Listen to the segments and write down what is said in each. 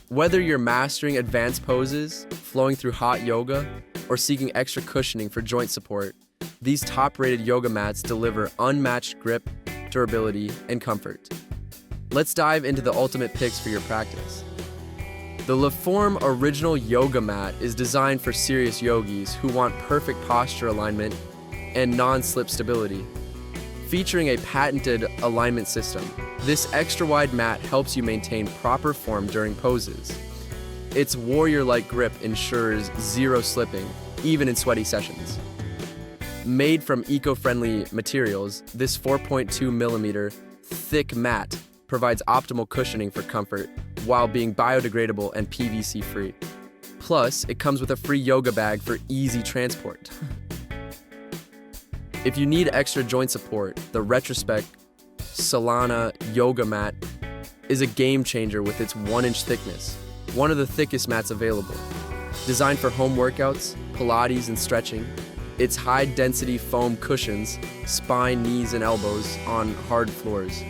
Whether you're mastering advanced poses, flowing through hot yoga, or seeking extra cushioning for joint support, these top-rated yoga mats deliver unmatched grip, durability, and comfort. Let's dive into the ultimate picks for your practice. The Liforme Original Yoga Mat is designed for serious yogis who want perfect posture alignment and non-slip stability. Featuring a patented alignment system, this extra-wide mat helps you maintain proper form during poses. Its warrior-like grip ensures zero slipping, even in sweaty sessions. Made from eco-friendly materials, this 4.2mm thick mat provides optimal cushioning for comfort while being biodegradable and PVC-free. Plus, it comes with a free yoga bag for easy transport. If you need extra joint support, the Retrospec Solana yoga mat is a game changer with its 1-inch thickness, one of the thickest mats available. Designed for home workouts, Pilates, and stretching, its high-density foam cushions spine, knees, and elbows on hard floors.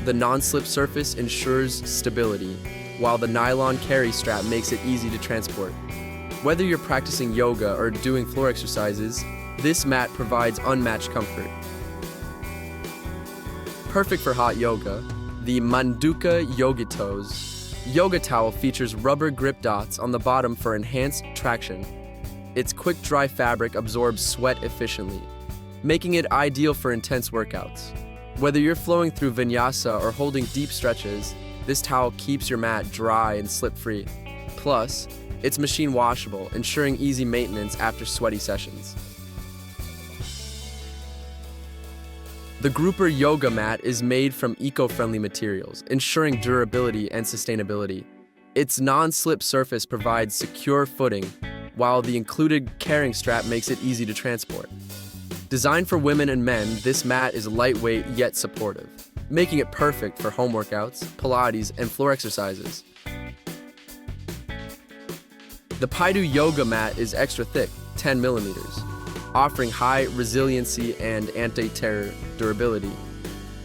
The non-slip surface ensures stability, while the nylon carry strap makes it easy to transport. Whether you're practicing yoga or doing floor exercises, this mat provides unmatched comfort. Perfect for hot yoga, the Manduka Yogitoes yoga towel features rubber grip dots on the bottom for enhanced traction. Its quick dry fabric absorbs sweat efficiently, making it ideal for intense workouts. Whether you're flowing through vinyasa or holding deep stretches, this towel keeps your mat dry and slip-free. Plus, it's machine washable, ensuring easy maintenance after sweaty sessions. The Gruper yoga mat is made from eco-friendly materials, ensuring durability and sustainability. Its non-slip surface provides secure footing, while the included carrying strap makes it easy to transport. Designed for women and men, this mat is lightweight yet supportive, making it perfect for home workouts, Pilates, and floor exercises. The PAIDU yoga mat is extra thick, 10mm, offering high resiliency and anti-tear durability.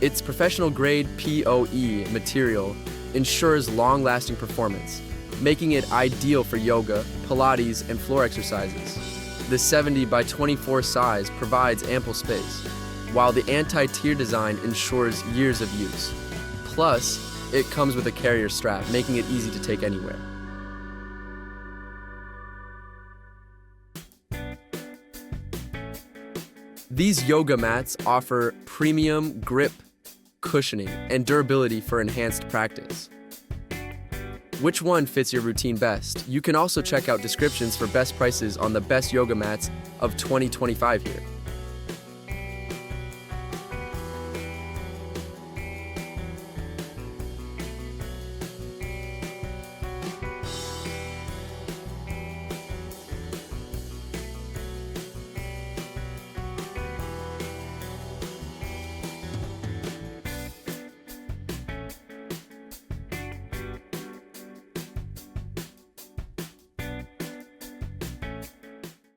Its professional-grade POE material ensures long-lasting performance, making it ideal for yoga, Pilates, and floor exercises. The 70x24 size provides ample space, while the anti-tear design ensures years of use. Plus, it comes with a carrier strap, making it easy to take anywhere. These yoga mats offer premium grip, cushioning, and durability for enhanced practice. Which one fits your routine best? You can also check out descriptions for best prices on the best yoga mats of 2025 here.